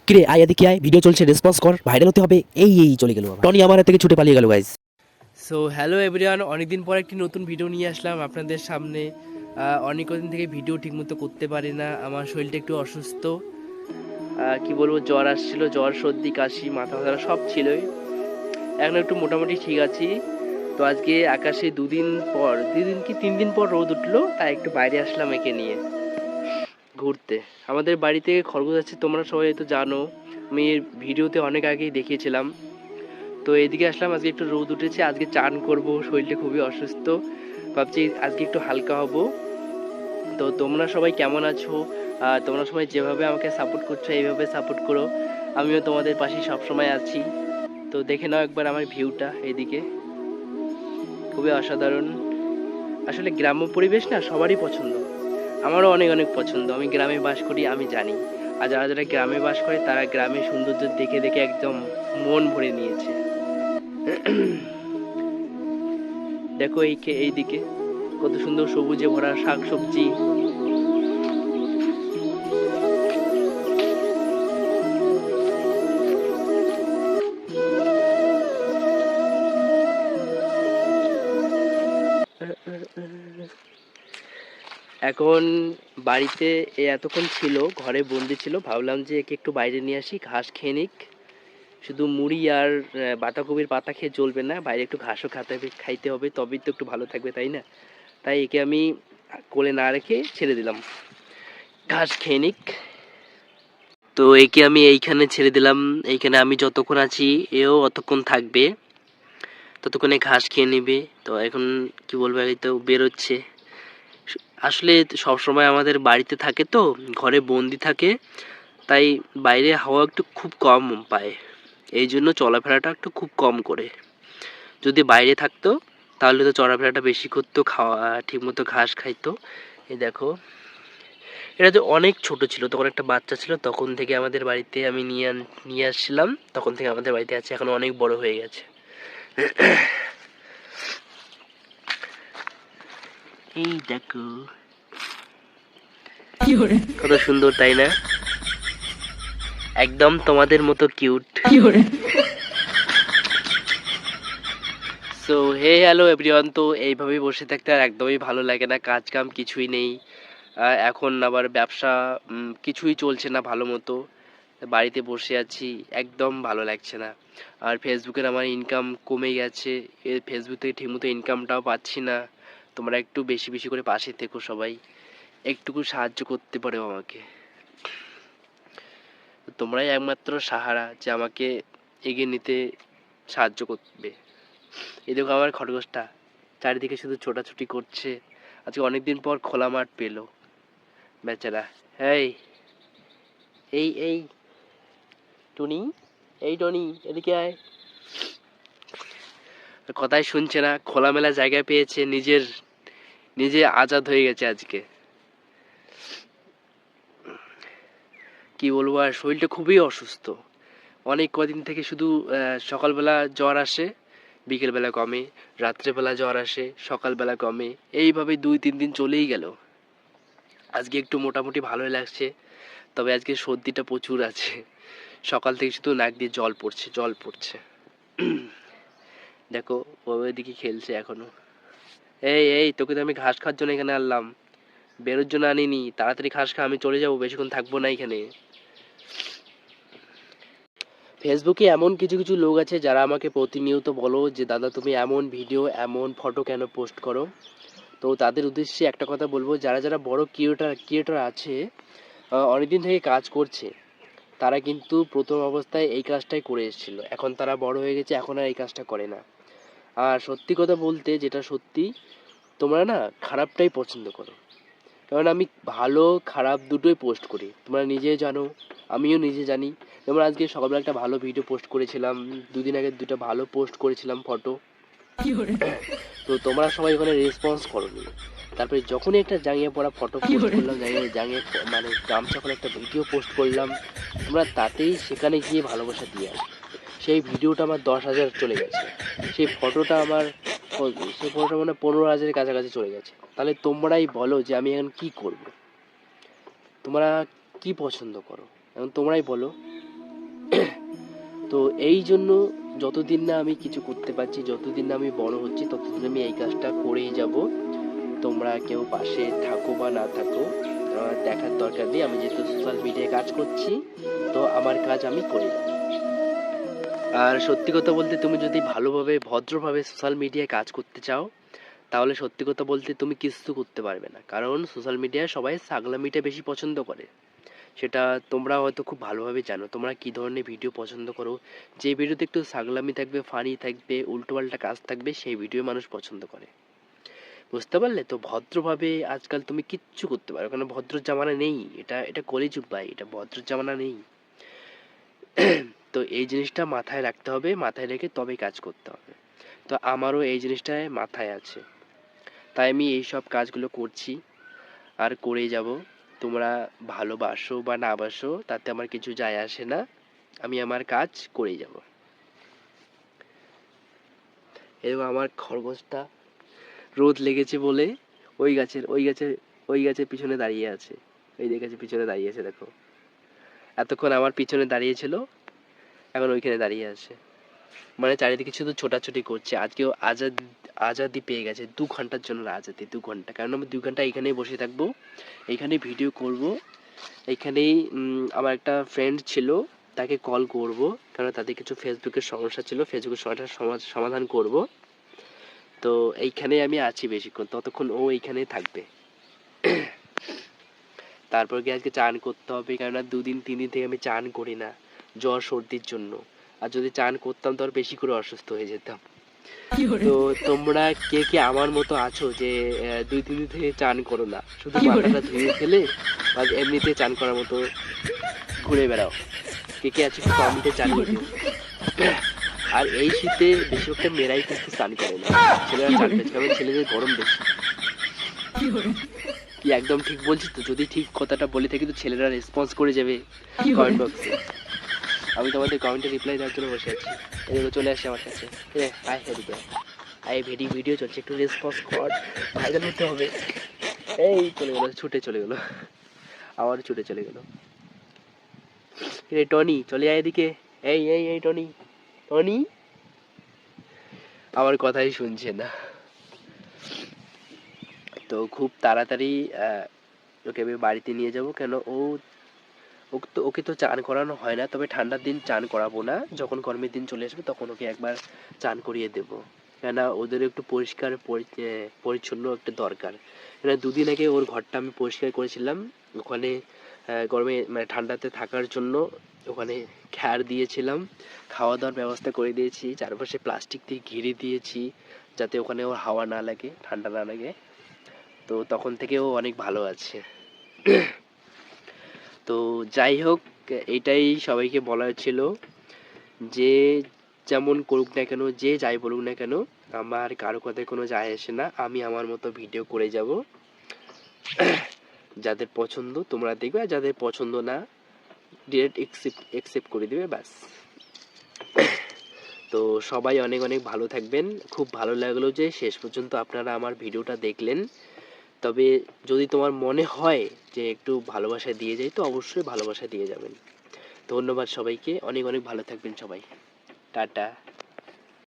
কিরে আয় এদিকে আয়, ভিডিও চলছে, রেসপন্স কর, ভাইরাল হতে হবে। এই চলে গেল, টনি আমার হাত থেকে ছুটে পালিয়ে গেল গাইস। সো হ্যালো এভরিওয়ান, অনেকদিন পর একটি নতুন ভিডিও নিয়ে আসলাম আপনাদের সামনে। অনেক দিন থেকে ভিডিও ঠিকমতো করতে পারি না, আমার শরীরটা একটু অসুস্থ। কি বলবো, জ্বর আসছিল, জ্বর সর্দি কাশি মাথা ব্যথা সব ছিলই। এখন একটু মোটামুটি ঠিক আছি। তো আজকে আকাশে দুদিন কি 3 দিন পর রোদ উঠলো, তাই একটু বাইরে আসলাম একে নিয়ে ঘুরতে। আমাদের বাড়িতে খরগোশ আছে, তোমরা সবাই তো জানো, আমি এর ভিডিওতে অনেক আগেই দেখিয়েছিলাম। তো এদিকে আসলাম, আজকে একটু রোদ উঠেছে, আজকে চান করব, শরীরটা খুবই অসুস্থ, ভাবছি আজকে একটু হালকা হব। তো তোমরা সবাই কেমন আছো? তোমরা সবাই যেভাবে আমাকে সাপোর্ট করছো এইভাবে সাপোর্ট করো, আমিও তোমাদের পাশে সবসময় আছি। তো দেখে নাও একবার আমার ভিউটা, এদিকে খুবই অসাধারণ। আসলে গ্রাম্য পরিবেশ না সবারই পছন্দ, আমারও অনেক অনেক পছন্দ। আমি গ্রামে বাস করি, আমি জানি। আর যারা যারা গ্রামে বাস করে তারা গ্রামের সৌন্দর্য দেখে দেখে একদম মন ভরে নিয়েছে। দেখো এই দিকে কত সুন্দর সবুজে ভরা শাক সবজি। এখন বাড়িতে এতক্ষণ ছিল, ঘরে বন্দি ছিল, ভাবলাম যে একে একটু বাইরে নিয়ে আসি, ঘাস খেয়ে নিক। শুধু মুড়ি আর বাঁধাকপির পাতা খেয়ে চলবে না, বাইরে একটু ঘাসও খাইতে হবে, তবেই তো একটু ভালো থাকবে, তাই না? তাই একে আমি কোলে না রেখে ছেড়ে দিলাম, ঘাস খেয়ে নিক। তো একে আমি এইখানে ছেড়ে দিলাম, এইখানে আমি যতক্ষণ আছি এও অতক্ষণ থাকবে, ততক্ষণে ঘাস খেয়ে নেবে। তো এখন কি বলবো, এই তো বেরোচ্ছে। আসলে সবসময় আমাদের বাড়িতে থাকে, তো ঘরে বন্দি থাকে, তাই বাইরে হাওয়া একটু খুব কম পায়, এই জন্য চলাফেরাটা একটু খুব কম করে। যদি বাইরে থাকতো তাহলে তো চলাফেরাটা বেশি করতো, খাওয়া ঠিকমতো ঘাস খাইতো। এই দেখো, এটা যে অনেক ছোট ছিল, তখন একটা বাচ্চা ছিল, তখন থেকে আমাদের বাড়িতে আমি নিয়ে আসছিলাম, তখন থেকে আমাদের বাড়িতে আছে, এখন অনেক বড় হয়ে গেছে। এই দেখো কত সুন্দর, তাই না? একদম তোমাদের মতো cute. So hey hello everyone, তো এইভাবেই বসে থাকতে আর একদমই ভালো লাগে না, কাজ কাম কিছুই নেই। এখন আবার ব্যবসা কিছুই চলছে না ভালো মতো, বাড়িতে বসে আছি, একদম ভালো লাগছে না। আর ফেসবুকের আমার ইনকাম কমে গেছে, ফেসবুক থেকে ঠিকমতো ইনকামটাও পাচ্ছি না। তোমরা একটু বেশি বেশি করে পাশে থেকো, সবাই একটুকু সাহায্য করতে পারো আমাকে। তোমরাই একমাত্র সাহারা যে আমাকে এগিয়ে নিতে সাহায্য করবে। এই দেখো আমার খরগোশটা চারিদিকে শুধু ছোটাছুটি করছে, আজকে অনেকদিন পর খোলা মাঠ পেলো বেচারা। এই এই টনি, এই টনি এদিকে আয়। কথাই শুনছে না, খোলামেলা জায়গায় পেয়েছে, নিজে আজাদ হয়ে গেছে আজকে। কি বলবো, আর শরীরটা খুবই অসুস্থ, অনেক কদিন থেকে শুধু সকালবেলা জ্বর আসে, বিকেলবেলা কমে, রাত্রেবেলা জ্বর আসে, সকালবেলা কমে, এইভাবে 2-3 দিন চলেই গেল। আজকে একটু মোটামুটি ভালোই লাগছে, তবে আজকে সর্দিটা প্রচুর আছে, সকাল থেকে শুধু নাক দিয়ে জল পড়ছে। দেখো ও ওইদিকে খেলছে এখনো। এই তোকে তো আমি ঘাস খাওয়ার জন্য এখানে আনলাম, বেরোর জন্য আনিনি, তাড়াতাড়ি ঘাস খা, আমি চলে যাবো, বেশিক্ষণ থাকবো না এখানে। ফেসবুকে এমন কিছু কিছু লোক আছে যারা আমাকে প্রতিনিয়ত বলো যে দাদা তুমি এমন ভিডিও এমন ফটো কেন পোস্ট করো। তো তাদের উদ্দেশ্যে একটা কথা বলবো, যারা যারা বড় ক্রিয়েটর আছে, অনেকদিন থেকে কাজ করছে, তারা কিন্তু প্রথম অবস্থায় এই কাজটাই করে এসেছিল, এখন তারা বড় হয়ে গেছে, এখন আর এই কাজটা করে না। আর সত্যি কথা বলতে যেটা সত্যি, তোমরা না খারাপটাই পছন্দ করো, কারণ আমি ভালো খারাপ দুটোই পোস্ট করি, তোমরা নিজে জানো, আমিও নিজে জানি। যেমন আজকে সকালবেলা একটা ভালো ভিডিও পোস্ট করেছিলাম, 2 দিন আগে 2টা ভালো পোস্ট করেছিলাম ফটো, তো তোমরা সবাই ওখানে রেসপন্স করোনি। তারপরে যখনই একটা জাঙ্গিয়ে পড়া ফটো পোস্ট করলাম, জাঙ্গিয়ে মানে গামছা করে একটা ভিডিও পোস্ট করলাম, তোমরা তাতেই সেখানে গিয়ে ভালোবাসা দিয়ে আসো। সেই ভিডিওটা আমার 10,000 চলে গেছে, সেই ফটোটা আমার সেই ফটোটা মানে 15,000-এর কাছাকাছি চলে গেছে। তাহলে তোমরাই বলো যে আমি এখন কি করব, তোমরা কি পছন্দ করো, এখন তোমরাই বলো। তো এই জন্য যতদিন না আমি কিছু করতে পারছি, যতদিন না আমি বড় হচ্ছি, ততদিন আমি এই কাজটা করেই যাব। তোমরা কেউ পাশে থাকো বা না থাকো দেখার দরকার নেই। আমি যেহেতু সোশ্যাল মিডিয়ায় কাজ করছি, তো আমার কাজ আমি করে যাব। আর সত্যি কথা বলতে, তুমি যদি ভালোভাবে ভদ্রভাবে সোশ্যাল মিডিয়ায় কাজ করতে চাও, তাহলে সত্যি কথা বলতে তুমি কিছু করতে পারবে না। কারণ সোশ্যাল মিডিয়ায় সবাই ছাগলামিটা বেশি পছন্দ করে। সেটা তোমরা হয়তো খুব ভালোভাবে জানো তোমরা কী ধরনের ভিডিও পছন্দ করো। যে ভিডিওতে একটু ছাগলামি থাকবে, ফানি থাকবে, উল্টোপাল্টা কাজ থাকবে, সেই ভিডিও মানুষ পছন্দ করে। বুঝতে পারলে? তো ভদ্রভাবে আজকাল তুমি কিচ্ছু করতে পারো, কারণ ভদ্র জামানা নেই। এটা এটা কলিযুগ ভাই, এটা ভদ্র জামানা নেই। তো এই জিনিসটা মাথায় রাখতে হবে, মাথায় রেখে তবেই কাজ করতে হবে। তো আমারও এই জিনিসটাই মাথায় আছে, তাই আমি এই সব কাজগুলো করছি আর করেই যাব। তোমরা ভালোবাসো বা না বাসো তাতে আমার কিছু যায় আসে না, আমি আমার কাজ করেই যাব। এরকম আমার খরগোশটা রোদ লেগেছে বলে ওই গাছের পিছনে দাঁড়িয়ে আছে। এই যে গাছের পিছনে দাঁড়িয়ে আছে, দেখো। এতক্ষণ আমার পিছনে দাঁড়িয়ে ছিল, এখন ওইখানে দাঁড়িয়ে আছে। মানে চারিদিকে শুধু ছোটাছুটি করছে। আজকেও আজাদি পেয়ে গেছে 2 ঘন্টার জন্য। আজাদি 2 ঘন্টা, কারণ আমি 2 ঘন্টা এখানেই বসে থাকবো, এইখানেই ভিডিও করব, এইখানেই আমার একটা ফ্রেন্ড ছিল, তাকে কল করব, কারণ তাদের কিছু ফেসবুকের সমস্যা ছিল, ফেসবুকের সমস্যার সমাধান করব। তো এইখানেই আমি আছি বেশিক্ষণ, ততক্ষণ ও এইখানেই থাকবে। তারপর কি আজকে চান করতে হবে, কেননা 2-3 দিন থেকে আমি চান করি না, জ্বর সর্দির জন্য। আর যদি চান করতাম তো আর বেশি করে অসুস্থ হয়ে যেতাম। তো তোমরা কে কে আমার মতো আছো যে 2-3 দিন থেকে চান করো না, শুধু মাথাটা ধুয়ে ফেলে বা এমনিতে চান করার মতো ঘুরে বেড়াও? কে কে আছো একটু কমেন্টে জানিয়ে দিও। আর এই শীতে বেশিরভাগটা মেয়েরাই কিন্তু চান করে না, ছেলেরা চান করছে, কারণ ছেলেদের গরম বেশি। কি একদম ঠিক বলছি তো? যদি ঠিক কথাটা বলে থাকি তো ছেলেরা রেসপন্স করে যাবে কমেন্ট বক্সে। আমি তোমাদের কমেন্টে রিপ্লাই দেওয়ার জন্য বসে আছি। এদিকে চলে আসে আমার কাছে, আয় এদিকে আয়, ভিডিও চলছে, একটু রেসপন্স কর, ভাইরাল হতে হবে। এই চলে গেলো, ছুটে চলে গেলো, আবার ছুটে চলে গেলো। টনি চলে আয় এদিকে। এই এই এই টনি, টনি আমার কথাই শুনছে না। তো খুব তাড়াতাড়ি ওকে আমি বাড়িতে নিয়ে যাব, কেন ওকে তো চান করানো হয় না, তবে ঠান্ডার দিন চান করাবো না, যখন গরমের দিন চলে আসবে তখন ওকে একবার চান করিয়ে দেবো। কেননা ওদের একটু পরিষ্কার পরিচ্ছন্ন একটা দরকার। কেন 2 দিন আগে ওর ঘরটা আমি পরিষ্কার করেছিলাম, ওখানে গরমে মানে ঠান্ডাতে থাকার জন্য ওখানে খ্যার দিয়েছিলাম, খাওয়া দাওয়ার ব্যবস্থা করে দিয়েছি, চারপাশে প্লাস্টিক দিয়ে ঘিরে দিয়েছি যাতে ওখানে ওর হাওয়া না লাগে, ঠান্ডা না লাগে। তো তখন থেকে ও অনেক ভালো আছে। তো যাই হোক, এটাই সবাইকে বলার ছিল যে যেমন করুক না কেন, যে যাই বলুক না কেন, আমার কারো কথায় কোনো যায় আসে না, আমি আমার মতো ভিডিও করে যাব। যাদের পছন্দ তোমরা দেখবে, আর যাদের পছন্দ না ডিরেক্ট একসেপ্ট করে দিবে, ব্যাস। তো সবাই অনেক অনেক ভালো থাকবেন। খুব ভালো লাগলো যে শেষ পর্যন্ত আপনারা আমার ভিডিওটা দেখলেন। তবে যদি তোমার মনে হয় যে একটু ভালোবাসা দিয়ে যাই, তো অবশ্যই ভালোবাসা দিয়ে যাবেন। ধন্যবাদ সবাইকে, অনেক অনেক ভালো থাকবেন সবাই। টাটা।